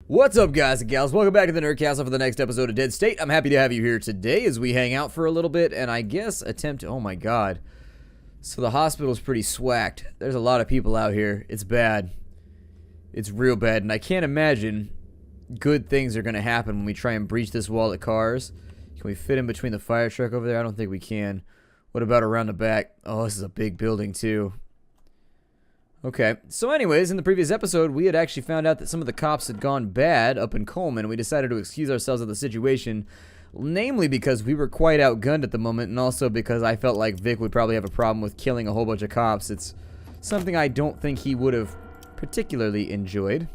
What's up, guys and gals? Welcome back to the Nerdcastle for the next episode of Dead State. I'm happy to have you here today as we hang out for a little bit and I guess attempt to... Oh my god. So the hospital's pretty swacked. There's a lot of people out here. It's bad. It's real bad, and I can't imagine good things are going to happen when we try and breach this wall of cars. Can we fit in between the fire truck over there? I don't think we can. What about around the back? Oh, this is a big building too. Okay, so anyways, in the previous episode, we had actually found out that some of the cops had gone bad up in Coleman, and we decided to excuse ourselves of the situation, namely because we were quite outgunned at the moment, and also because I felt like Vic would probably have a problem with killing a whole bunch of cops. It's something I don't think he would have particularly enjoyed.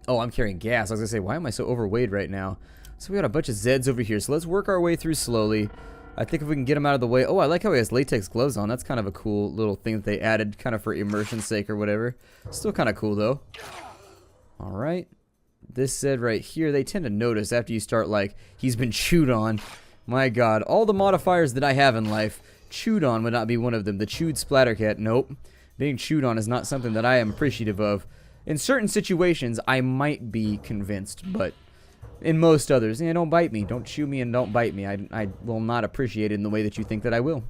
Oh, I'm carrying gas. I was gonna say, why am I so overweight right now? So we got a bunch of Zeds over here, so let's work our way through slowly. I think if we can get him out of the way... Oh, I like how he has latex gloves on. That's kind of a cool little thing that they added, kind of for immersion's sake or whatever. Still kind of cool, though. Alright. This Zed right here, they tend to notice after you start, like, he's been chewed on. My god. All the modifiers that I have in life, chewed on would not be one of them. The chewed splattercat, nope. Being chewed on is not something that I am appreciative of. In certain situations, I might be convinced, but... in most others, don't bite me. Don't chew me and don't bite me. I will not appreciate it in the way that you think that I will.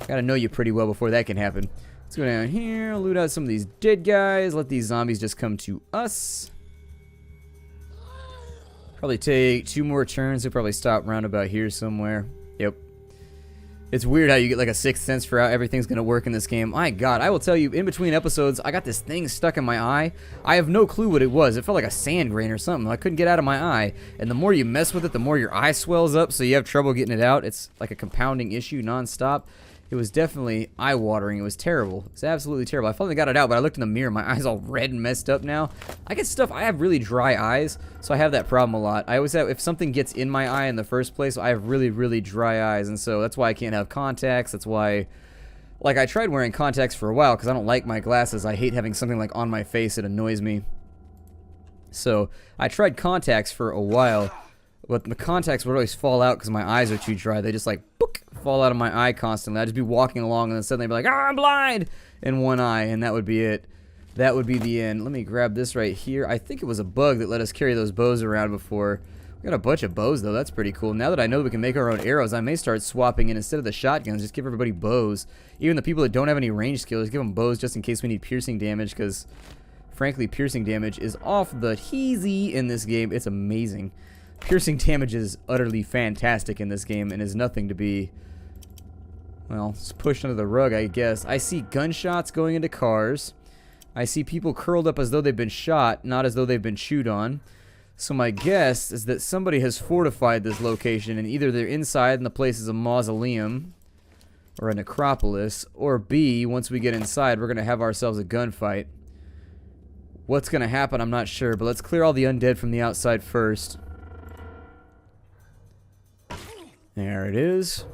Gotta know you pretty well before that can happen. Let's go down here, loot out some of these dead guys, let these zombies just come to us. Probably take 2 more turns. They'll probably stop round about here somewhere. Yep. It's weird how you get like a sixth sense for how everything's going to work in this game. My god, I will tell you, in between episodes, I got this thing stuck in my eye. I have no clue what it was. It felt like a sand grain or something. I couldn't get out of my eye. And the more you mess with it, the more your eye swells up, so you have trouble getting it out. It's like a compounding issue nonstop. It was definitely eye-watering. It was terrible. It was absolutely terrible. I finally got it out, but I looked in the mirror. My eye's all red and messed up now. I get stuff. I have really dry eyes, so I have that problem a lot. I always have, if something gets in my eye in the first place, I have really, really dry eyes, and so that's why I can't have contacts. That's why, like, I tried wearing contacts for a while because I don't like my glasses. I hate having something, like, on my face. It annoys me. So I tried contacts for a while, but the contacts would always fall out because my eyes are too dry. They just, like, book, fall out of my eye constantly. I'd just be walking along and then suddenly I'd be like, ah, I'm blind! In one eye, and that would be it. That would be the end. Let me grab this right here. I think it was a bug that let us carry those bows around before. We got a bunch of bows, though. That's pretty cool. Now that I know we can make our own arrows, I may start swapping in instead of the shotguns. Just give everybody bows. Even the people that don't have any range skills, give them bows just in case we need piercing damage, because, frankly, piercing damage is off the heezy in this game. It's amazing. Piercing damage is utterly fantastic in this game and is nothing to be, well, it's pushed under the rug, I guess. I see gunshots going into cars. I see people curled up as though they've been shot, not as though they've been chewed on. So my guess is that somebody has fortified this location, and either they're inside and the place is a mausoleum or a necropolis, or B, once we get inside, we're going to have ourselves a gunfight. What's going to happen, I'm not sure, but let's clear all the undead from the outside first. There it is.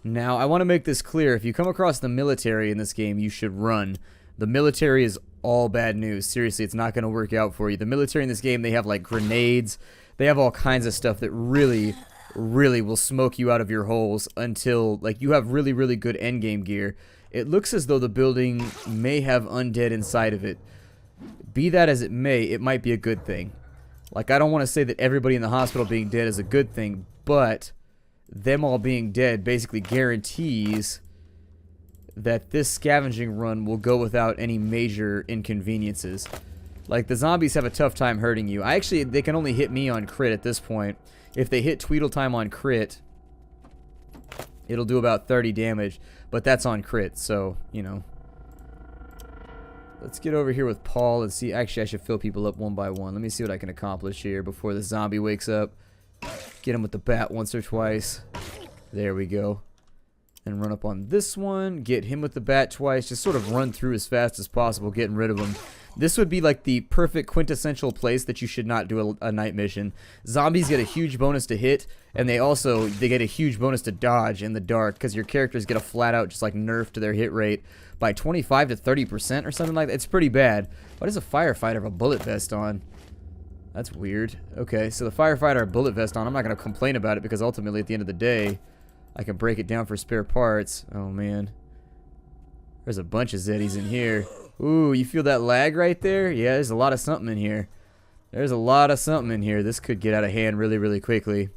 Now, I want to make this clear. If you come across the military in this game, you should run. The military is all bad news. Seriously, it's not going to work out for you. The military in this game, they have, like, grenades. They have all kinds of stuff that really, really will smoke you out of your holes until, like, you have really, really good endgame gear. It looks as though the building may have undead inside of it. Be that as it may, it might be a good thing. Like, I don't want to say that everybody in the hospital being dead is a good thing, but them all being dead basically guarantees that this scavenging run will go without any major inconveniences. Like, the zombies have a tough time hurting you. They can only hit me on crit at this point. If they hit Tweedletime on crit, it'll do about 30 damage, but that's on crit, so, you know. Let's get over here with Paul and see. Actually, I should fill people up one by one. Let me see what I can accomplish here before the zombie wakes up. Get him with the bat once or twice. There we go. And run up on this one. Get him with the bat twice. Just sort of run through as fast as possible, getting rid of him. This would be like the perfect quintessential place that you should not do a night mission. Zombies get a huge bonus to hit, and they get a huge bonus to dodge in the dark, because your characters get a flat out just like nerf to their hit rate by 25 to 30% or something like that. It's pretty bad. Why does a firefighter have a bullet vest on? That's weird. Okay, so the firefighter had a bullet vest on. I'm not going to complain about it because ultimately at the end of the day, I can break it down for spare parts. Oh man. There's a bunch of Zeddies in here. Ooh, you feel that lag right there? Yeah, there's a lot of something in here. There's a lot of something in here. This could get out of hand really, really quickly.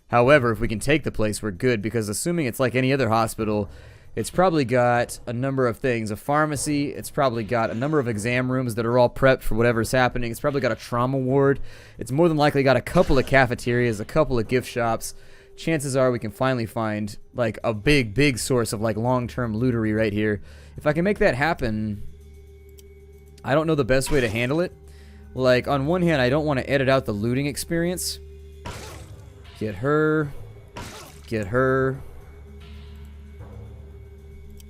However, if we can take the place, we're good, because assuming it's like any other hospital, it's probably got a number of things. A pharmacy, it's probably got a number of exam rooms that are all prepped for whatever's happening. It's probably got a trauma ward. It's more than likely got a couple of cafeterias, a couple of gift shops. Chances are we can finally find like a big, big source of like long-term lootery right here. If I can make that happen, I don't know the best way to handle it. Like, on one hand, I don't want to edit out the looting experience. Get her. Get her.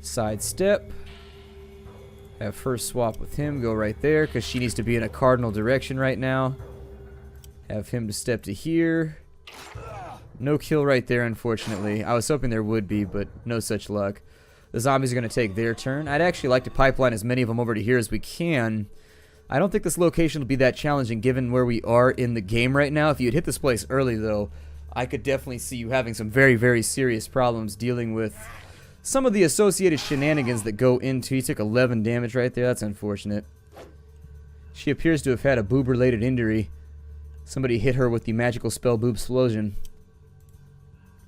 Sidestep. Have her swap with him. Go right there, because she needs to be in a cardinal direction right now. Have him to step to here. No kill right there, unfortunately. I was hoping there would be, but no such luck. The zombies are going to take their turn. I'd actually like to pipeline as many of them over to here as we can. I don't think this location will be that challenging given where we are in the game right now. If you had hit this place early, though, I could definitely see you having some very, very serious problems dealing with some of the associated shenanigans that go into... He took 11 damage right there. That's unfortunate. She appears to have had a boob-related injury. Somebody hit her with the magical spell Boob Explosion.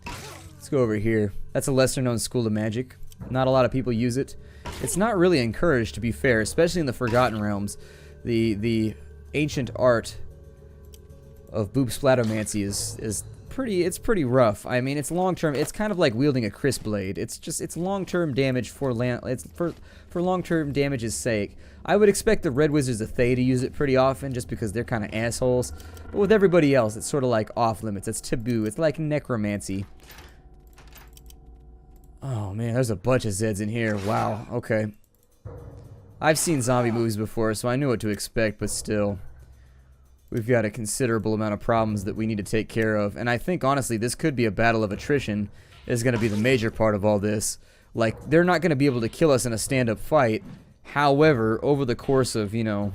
Let's go over here. That's a lesser-known school of magic. Not a lot of people use it. It's not really encouraged, to be fair, especially in the Forgotten Realms. The ancient art of boob splatomancy is pretty rough. I mean, it's long term. It's kind of like wielding a crisp blade. It's long term damage for long term damage's sake. I would expect the Red Wizards of Thay to use it pretty often, just because they're kind of assholes. But with everybody else, it's sort of like off limits. It's taboo. It's like necromancy. Oh man, there's a bunch of Zeds in here. Wow. Okay. I've seen zombie movies before, so I knew what to expect, but still, we've got a considerable amount of problems that we need to take care of. And I think, honestly, this could be a battle of attrition is going to be the major part of all this. Like, they're not going to be able to kill us in a stand-up fight. However, over the course of, you know,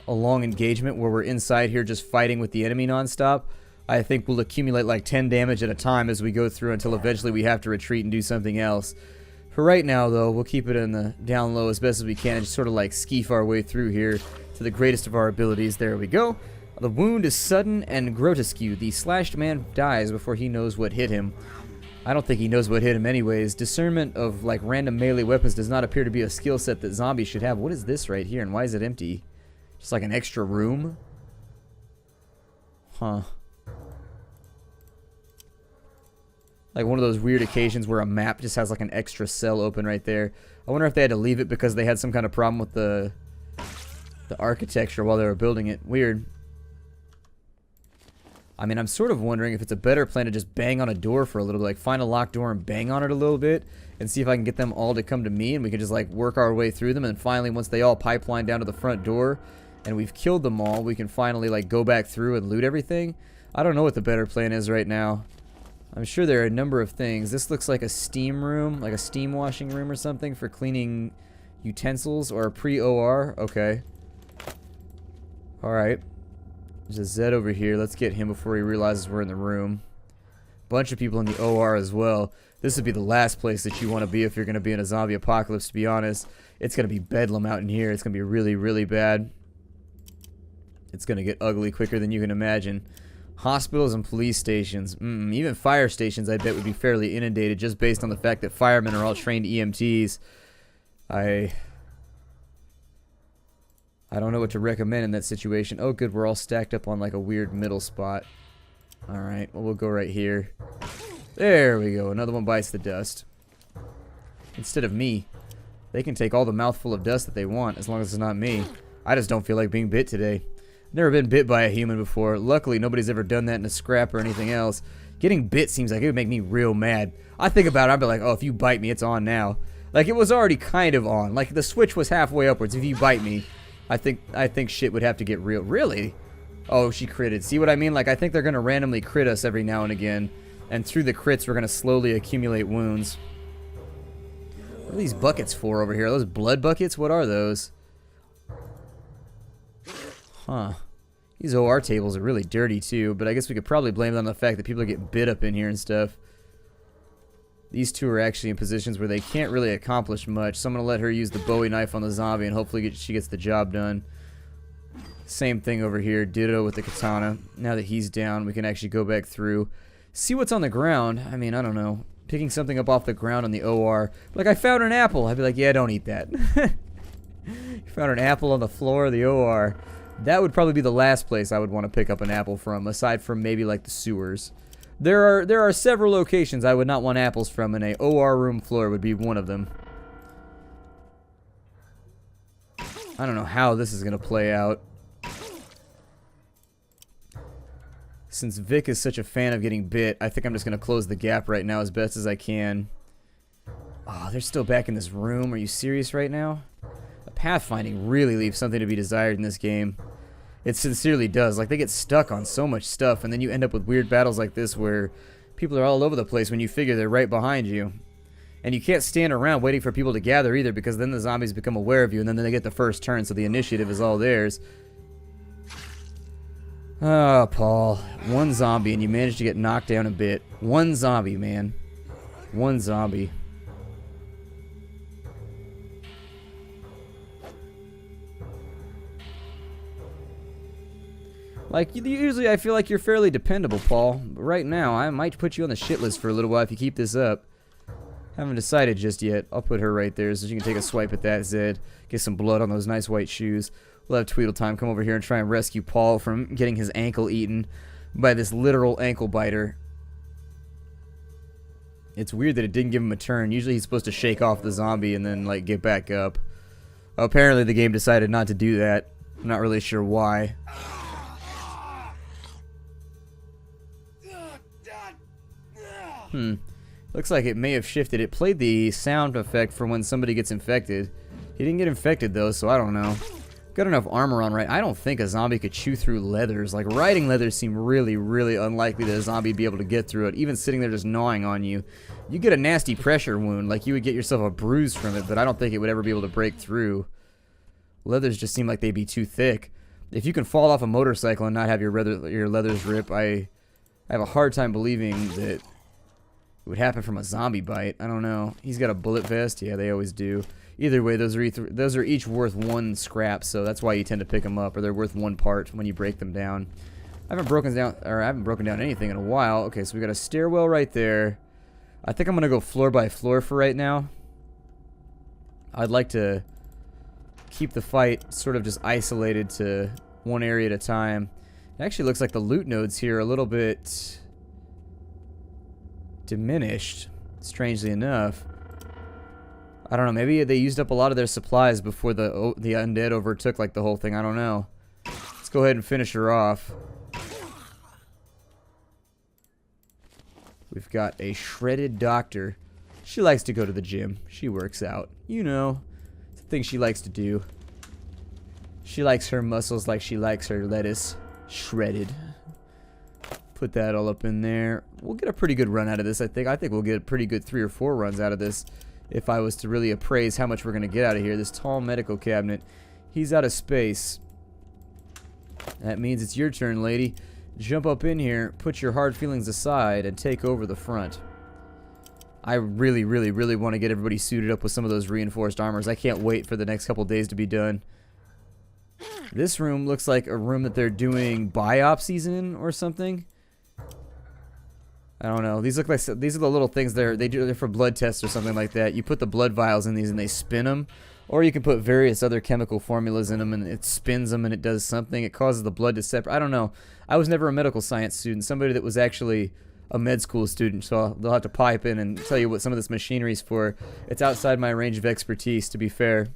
a long engagement where we're inside here just fighting with the enemy nonstop, I think we'll accumulate like 10 damage at a time as we go through until eventually we have to retreat and do something else. For right now, though, we'll keep it in the down low as best as we can and just sort of like skeef our way through here to the greatest of our abilities. There we go. The wound is sudden and grotesque. The slashed man dies before he knows what hit him. I don't think he knows what hit him anyways. Discernment of like random melee weapons does not appear to be a skill set that zombies should have. What is this right here and why is it empty? Just like an extra room? Huh. Like one of those weird occasions where a map just has like an extra cell open right there. I wonder if they had to leave it because they had some kind of problem with the architecture while they were building it. Weird. I mean, I'm sort of wondering if it's a better plan to just bang on a door for a little bit. Like find a locked door and bang on it a little bit and see if I can get them all to come to me and we can just like work our way through them. And finally, once they all pipeline down to the front door and we've killed them all, we can finally like go back through and loot everything. I don't know what the better plan is right now. I'm sure there are a number of things. This looks like a steam room, like a steam washing room or something for cleaning utensils or a pre-OR. Okay. Alright. There's a Zed over here. Let's get him before he realizes we're in the room. Bunch of people in the OR as well. This would be the last place that you want to be if you're going to be in a zombie apocalypse, to be honest. It's going to be bedlam out in here. It's going to be really, really bad. It's going to get ugly quicker than you can imagine. Hospitals and police stations, even fire stations I bet would be fairly inundated just based on the fact that firemen are all trained EMTs. I don't know what to recommend in that situation. Oh good, we're all stacked up on like a weird middle spot. Alright, well we'll go right here. There we go, another one bites the dust. Instead of me. They can take all the mouthful of dust that they want as long as it's not me. I just don't feel like being bit today. Never been bit by a human before. Luckily, nobody's ever done that in a scrap or anything else. Getting bit seems like it would make me real mad. I think about it, I'd be like, oh, if you bite me, it's on now. Like, it was already kind of on. Like, the switch was halfway upwards. If you bite me, I think shit would have to get real. Really? Oh, she critted. See what I mean? Like, I think they're going to randomly crit us every now and again. And through the crits, we're going to slowly accumulate wounds. What are these buckets for over here? Are those blood buckets? What are those? Huh. These OR tables are really dirty too, but I guess we could probably blame it on the fact that people are getting bit up in here and stuff. These two are actually in positions where they can't really accomplish much, so I'm going to let her use the Bowie knife on the zombie and hopefully she gets the job done. Same thing over here, ditto with the katana. Now that he's down, we can actually go back through, see what's on the ground. I mean, I don't know. Picking something up off the ground on the OR. Like, I found an apple. I'd be like, yeah, don't eat that. You found an apple on the floor of the OR. That would probably be the last place I would want to pick up an apple from, aside from maybe like the sewers. There are several locations I would not want apples from, and a OR room floor would be one of them. I don't know how this is going to play out. Since Vic is such a fan of getting bit, I think I'm just going to close the gap right now as best as I can. Oh, they're still back in this room. Are you serious right now? Pathfinding really leaves something to be desired in this game. It sincerely does. Like, they get stuck on so much stuff, and then you end up with weird battles like this where people are all over the place when you figure they're right behind you. And you can't stand around waiting for people to gather either, because then the zombies become aware of you, and then they get the first turn, so the initiative is all theirs. Oh, Paul. One zombie, and you managed to get knocked down a bit. One zombie, man. One zombie. Like, usually I feel like you're fairly dependable, Paul. But right now, I might put you on the shit list for a little while if you keep this up. Haven't decided just yet. I'll put her right there so you can take a swipe at that, Zed. Get some blood on those nice white shoes. We'll have Tweedletime come over here and try and rescue Paul from getting his ankle eaten by this literal ankle biter. It's weird that it didn't give him a turn. Usually he's supposed to shake off the zombie and then, like, get back up. Apparently the game decided not to do that. I'm not really sure why. Looks like it may have shifted. It played the sound effect for when somebody gets infected. He didn't get infected though, so I don't know. Got enough armor on, right? I don't think a zombie could chew through leathers. Like, riding leathers seem really, really unlikely that a zombie would be able to get through it. Even sitting there just gnawing on you. You get a nasty pressure wound. Like, you would get yourself a bruise from it, but I don't think it would ever be able to break through. Leathers just seem like they'd be too thick. If you can fall off a motorcycle and not have your leathers rip, I have a hard time believing that it would happen from a zombie bite. I don't know. He's got a bullet vest. Yeah, they always do. Either way, those are each worth one scrap, so that's why you tend to pick them up, or they're worth one part when you break them down. I haven't broken down anything in a while. Okay, so we got a stairwell right there. I think I'm gonna go floor by floor for right now. I'd like to keep the fight sort of just isolated to one area at a time. It actually looks like the loot nodes here are a little bit diminished, strangely enough. I don't know, maybe they used up a lot of their supplies before the undead overtook like the whole thing. I don't know. Let's go ahead and finish her off. We've got a shredded doctor. She likes to go to the gym. She works out. You know, it's the thing she likes to do. She likes her muscles like she likes her lettuce. Shredded. Put that all up in there. We'll get a pretty good run out of this, I think. I think we'll get a pretty good 3 or 4 runs out of this if I was to really appraise how much we're going to get out of here. This tall medical cabinet. He's out of space. That means it's your turn, lady. Jump up in here, put your hard feelings aside, and take over the front. I really, really, really want to get everybody suited up with some of those reinforced armors. I can't wait for the next couple days to be done. This room looks like a room that they're doing biopsies in or something. I don't know. These look like these are the little things they're for blood tests or something like that. You put the blood vials in these and they spin them, or you can put various other chemical formulas in them and it spins them and it does something. It causes the blood to separate. I don't know. I was never a medical science student. Somebody that was actually a med school student, so they'll have to pipe in and tell you what some of this machinery's for. It's outside my range of expertise, to be fair.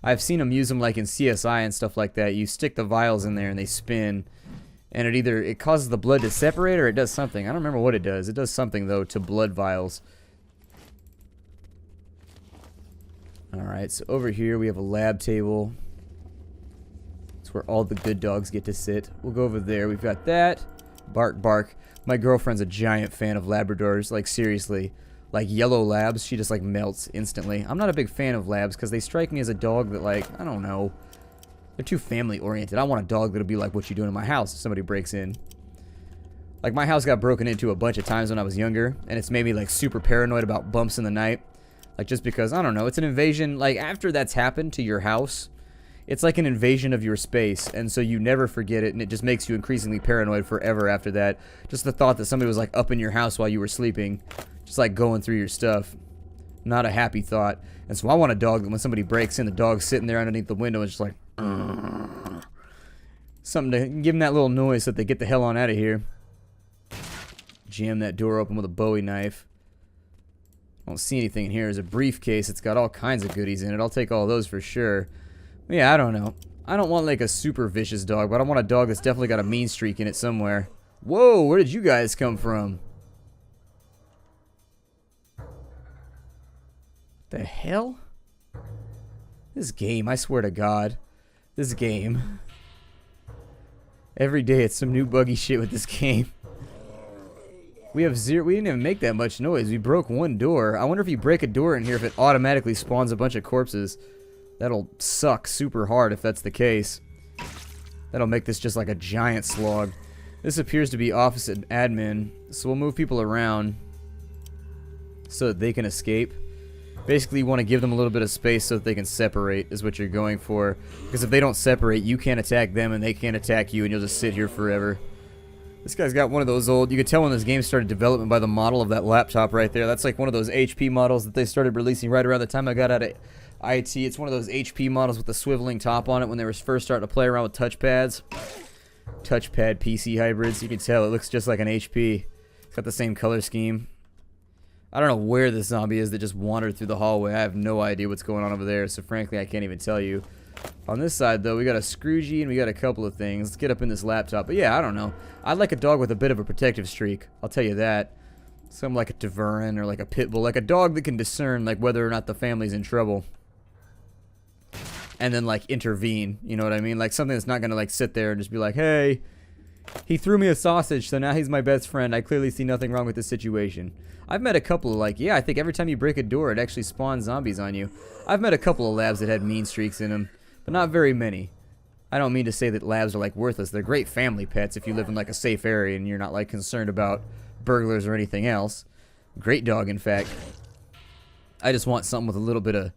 I've seen them use them like in CSI and stuff like that. You stick the vials in there and they spin. And it causes the blood to separate or it does something. I don't remember what it does. It does something, though, to blood vials. Alright, so over here we have a lab table. It's where all the good dogs get to sit. We'll go over there. We've got that. Bark, bark. My girlfriend's a giant fan of Labradors. Like, seriously. Like, yellow labs, she just, like, melts instantly. I'm not a big fan of labs because they strike me as a dog that, like, I don't know. They're too family-oriented. I want a dog that'll be like what you do in my house if somebody breaks in. Like, my house got broken into a bunch of times when I was younger, and it's made me, like, super paranoid about bumps in the night. Like, just because, I don't know, it's an invasion. Like, after that's happened to your house, it's like an invasion of your space, and so you never forget it, and it just makes you increasingly paranoid forever after that. Just the thought that somebody was, like, up in your house while you were sleeping, just, like, going through your stuff. Not a happy thought. And so I want a dog that when somebody breaks in, the dog's sitting there underneath the window and just like, something to give them that little noise so that they get the hell on out of here. Jam that door open with a Bowie knife. I don't see anything in here. There's a briefcase. It's got all kinds of goodies in it. I'll take all those for sure. But yeah, I don't know. I don't want like a super vicious dog, but I want a dog that's definitely got a mean streak in it somewhere. Whoa, where did you guys come from? The hell? This game, I swear to God. This game. Every day it's some new buggy shit with this game. We have zero. We didn't even make that much noise. We broke one door. I wonder if you break a door in here if it automatically spawns a bunch of corpses. That'll suck super hard if that's the case. That'll make this just like a giant slog. This appears to be office and admin, so we'll move people around so that they can escape. Basically, you want to give them a little bit of space so that they can separate, is what you're going for. Because if they don't separate, you can't attack them and they can't attack you, and you'll just sit here forever. This guy's got one of those old... You could tell when this game started development by the model of that laptop right there. That's like one of those HP models that they started releasing right around the time I got out of IT. It's one of those HP models with the swiveling top on it when they were first starting to play around with touchpads. Touchpad PC hybrids. You can tell it looks just like an HP. It's got the same color scheme. I don't know where this zombie is that just wandered through the hallway. I have no idea what's going on over there, so frankly, I can't even tell you. On this side, though, we got a Scroogey and we got a couple of things. Let's get up in this laptop. But yeah, I don't know. I'd like a dog with a bit of a protective streak. I'll tell you that. Something like a Tavarin or like a Pitbull. Like a dog that can discern like whether or not the family's in trouble. And then like intervene. You know what I mean? Like something that's not going to like sit there and just be like, hey, he threw me a sausage, so now he's my best friend. I clearly see nothing wrong with this situation. I've met a couple of like, yeah, I think every time you break a door, it actually spawns zombies on you. I've met a couple of labs that had mean streaks in them, but not very many. I don't mean to say that labs are like worthless. They're great family pets if you live in like a safe area and you're not like concerned about burglars or anything else. Great dog, in fact. I just want something with a little bit of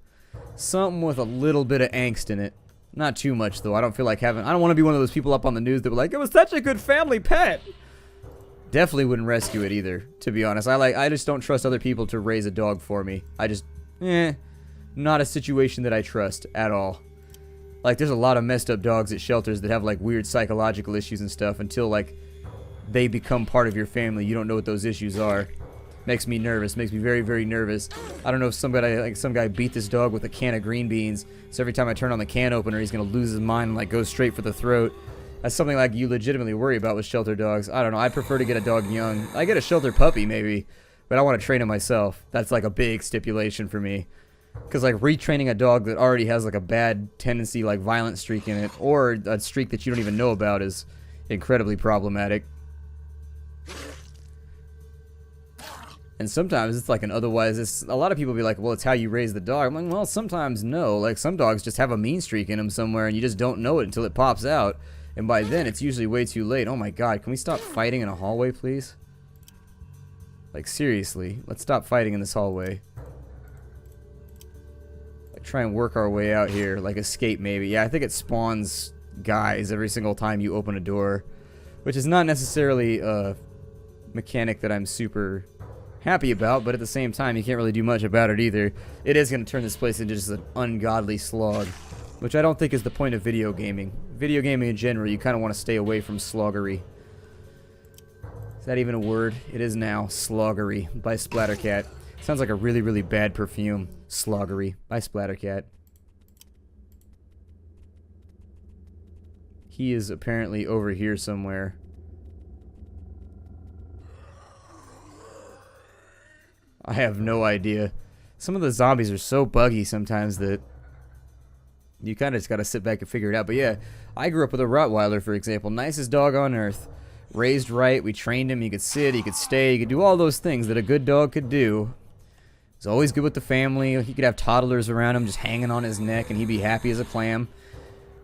angst in it. Not too much though. I don't feel like having. I don't want to be one of those people up on the news that were like, it was such a good family pet. Definitely wouldn't rescue it either, to be honest. I just don't trust other people to raise a dog for me. Not a situation that I trust at all. Like, there's a lot of messed up dogs at shelters that have, like, weird psychological issues and stuff until, like, they become part of your family. You don't know what those issues are. Makes me nervous. Makes me very, very nervous. I don't know if some guy beat this dog with a can of green beans, so every time I turn on the can opener, he's going to lose his mind and, like, go straight for the throat. That's something like you legitimately worry about with shelter dogs. I don't know. I prefer to get a dog young. I get a shelter puppy maybe, but I want to train it myself. That's like a big stipulation for me. Because like retraining a dog that already has like a bad tendency, like violent streak in it, or a streak that you don't even know about is incredibly problematic. And sometimes it's like an otherwise, a lot of people be like, well, it's how you raise the dog. I'm like, well, sometimes no. Like some dogs just have a mean streak in them somewhere and you just don't know it until it pops out. And by then, it's usually way too late. Oh my god, can we stop fighting in a hallway, please? Like, seriously, let's stop fighting in this hallway. Like, try and work our way out here. Like, escape, maybe. Yeah, I think it spawns guys every single time you open a door. Which is not necessarily a mechanic that I'm super happy about, but at the same time, you can't really do much about it either. It is going to turn this place into just an ungodly slog. Which I don't think is the point of video gaming. Video gaming in general, you kind of want to stay away from sloggery. Is that even a word? It is now. Sloggery by Splattercat. Sounds like a really, really bad perfume. Sloggery by Splattercat. He is apparently over here somewhere. I have no idea. Some of the zombies are so buggy sometimes that you kind of just got to sit back and figure it out. But yeah, I grew up with a Rottweiler, for example. Nicest dog on earth. Raised right. We trained him. He could sit. He could stay. He could do all those things that a good dog could do. He's always good with the family. He could have toddlers around him just hanging on his neck, and he'd be happy as a clam.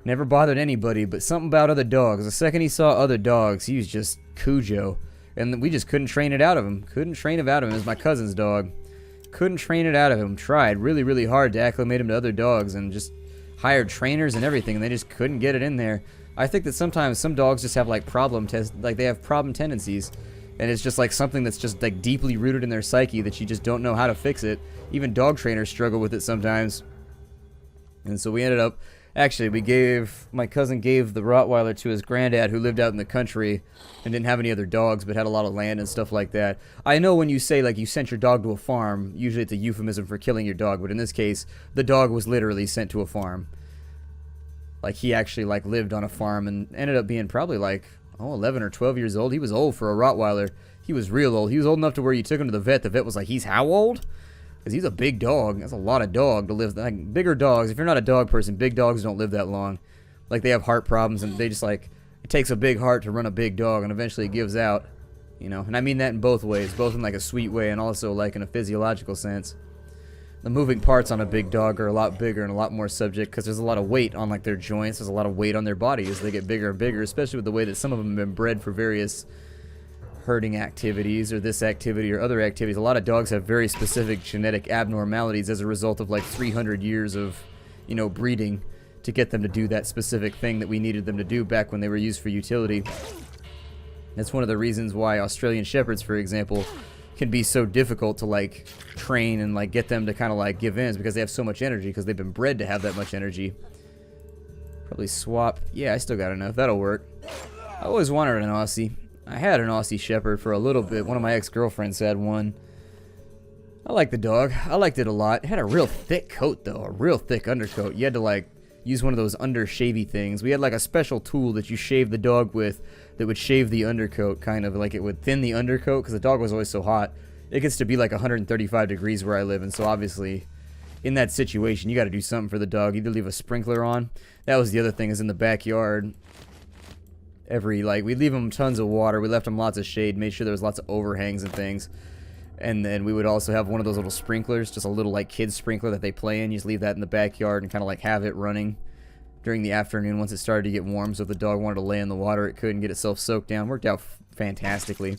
Never bothered anybody, but something about other dogs. The second he saw other dogs, he was just Cujo. And we just couldn't train it out of him. Couldn't train it out of him. It was my cousin's dog. Couldn't train it out of him. Tried really, really hard to acclimate him to other dogs and just hired trainers and everything, and they just couldn't get it in there. I think that sometimes some dogs just have like they have problem tendencies, and it's just like something that's just like deeply rooted in their psyche that you just don't know how to fix it. Even dog trainers struggle with it sometimes. And so we ended up, actually, my cousin gave the Rottweiler to his granddad who lived out in the country and didn't have any other dogs but had a lot of land and stuff like that. I know when you say like you sent your dog to a farm, usually it's a euphemism for killing your dog, but in this case, the dog was literally sent to a farm. Like he actually like lived on a farm and ended up being probably like, 11 or 12 years old. He was old for a Rottweiler. He was real old. He was old enough to where you took him to the vet. The vet was like, he's how old? Because he's a big dog. That's a lot of dog to live. Like, bigger dogs, if you're not a dog person, big dogs don't live that long. Like, they have heart problems, and they just, like, it takes a big heart to run a big dog, and eventually it gives out, you know. And I mean that in both ways, both in, like, a sweet way and also, like, in a physiological sense. The moving parts on a big dog are a lot bigger and a lot more subject because there's a lot of weight on, like, their joints. There's a lot of weight on their body as they get bigger and bigger, especially with the way that some of them have been bred for various herding activities or this activity or other activities. A lot of dogs have very specific genetic abnormalities as a result of like 300 years of, you know, breeding to get them to do that specific thing that we needed them to do back when they were used for utility. That's one of the reasons why Australian Shepherds, for example, can be so difficult to like train and like get them to kind of like give in, is because they have so much energy because they've been bred to have that much energy. Probably swap. Yeah, I still got enough. That'll work. I always wanted an Aussie. I had an Aussie Shepherd for a little bit. One of my ex-girlfriends had one. I liked the dog. I liked it a lot. It had a real thick coat, though. A real thick undercoat. You had to, like, use one of those under-shavy things. We had, like, a special tool that you shave the dog with that would shave the undercoat, kind of. Like, it would thin the undercoat because the dog was always so hot. It gets to be, like, 135 degrees where I live, and so, obviously, in that situation, you got to do something for the dog. Either leave a sprinkler on. That was the other thing, is in the backyard. We leave them tons of water. We left them lots of shade, made sure there was lots of overhangs and things. And then we would also have one of those little sprinklers, just a little like kids sprinkler that they play in. You just leave that in the backyard and kind of like have it running during the afternoon once it started to get warm. So if the dog wanted to lay in the water, it could and get itself soaked down. Worked out fantastically.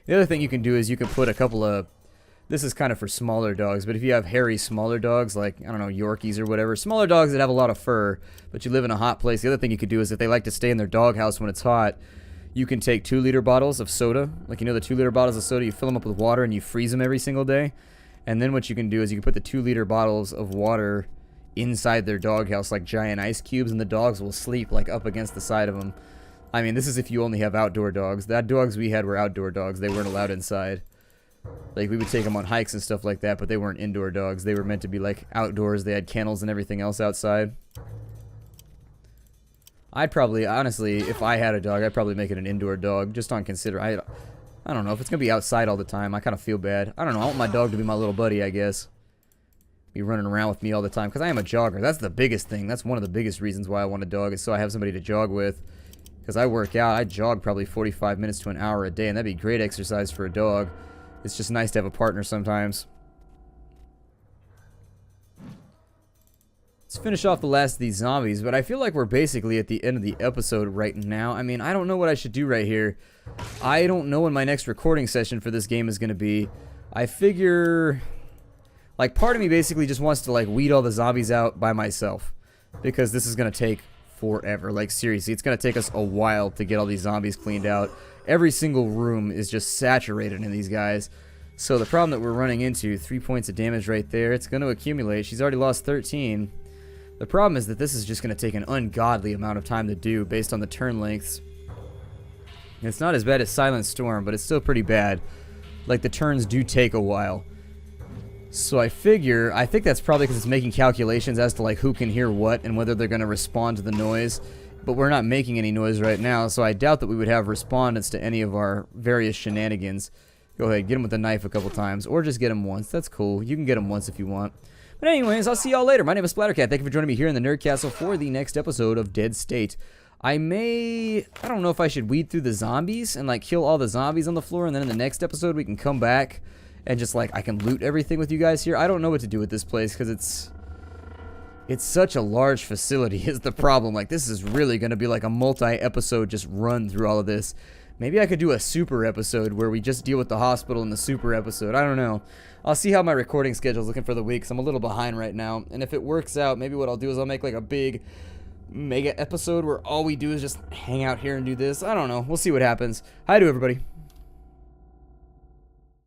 The other thing you can do is you can put a couple of, this is kind of for smaller dogs, but if you have hairy smaller dogs, like, I don't know, Yorkies or whatever, smaller dogs that have a lot of fur, but you live in a hot place, the other thing you could do is if they like to stay in their doghouse when it's hot, you can take 2-liter bottles of soda, like, you know, the 2-liter bottles of soda, you fill them up with water and you freeze them every single day, and then what you can do is you can put the 2-liter bottles of water inside their doghouse like giant ice cubes, and the dogs will sleep, like, up against the side of them. I mean, this is if you only have outdoor dogs. The dogs we had were outdoor dogs. They weren't allowed inside. Like, we would take them on hikes and stuff like that, but they weren't indoor dogs. They were meant to be, like, outdoors. They had kennels and everything else outside. I'd probably, honestly, if I had a dog, I'd probably make it an indoor dog, just on consider. I don't know. If it's going to be outside all the time, I kind of feel bad. I don't know. I want my dog to be my little buddy, I guess. Be running around with me all the time, because I am a jogger. That's the biggest thing. That's one of the biggest reasons why I want a dog, is so I have somebody to jog with. Because I work out. I jog probably 45 minutes to an hour a day, and that'd be great exercise for a dog. It's just nice to have a partner sometimes. Let's finish off the last of these zombies, but I feel like we're basically at the end of the episode right now. I mean, I don't know what I should do right here. I don't know when my next recording session for this game is going to be. I figure, like, part of me basically just wants to, like, weed all the zombies out by myself, because this is going to take forever. Like, seriously, it's going to take us a while to get all these zombies cleaned out. Every single room is just saturated in these guys. So the problem that we're running into, 3 points of damage right there, it's going to accumulate. She's already lost 13. The problem is that this is just going to take an ungodly amount of time to do based on the turn lengths. It's not as bad as Silent Storm, but it's still pretty bad. Like, the turns do take a while. So I think that's probably because it's making calculations as to, like, who can hear what and whether they're going to respond to the noise. But we're not making any noise right now, so I doubt that we would have respondents to any of our various shenanigans. Go ahead, get him with a knife a couple times, or just get him once. That's cool. You can get him once if you want. But anyways, I'll see y'all later. My name is Splattercat. Thank you for joining me here in the Nerd Castle for the next episode of Dead State. I don't know if I should weed through the zombies and, like, kill all the zombies on the floor, and then in the next episode we can come back and just, like, I can loot everything with you guys here. I don't know what to do with this place, because it's such a large facility is the problem. Like, this is really going to be like a multi-episode just run through all of this. Maybe I could do a super episode where we just deal with the hospital in the super episode. I don't know. I'll see how my recording schedule is looking for the week, 'cause I'm a little behind right now. And if it works out, maybe what I'll do is I'll make like a big mega episode where all we do is just hang out here and do this. I don't know. We'll see what happens. Hi to everybody.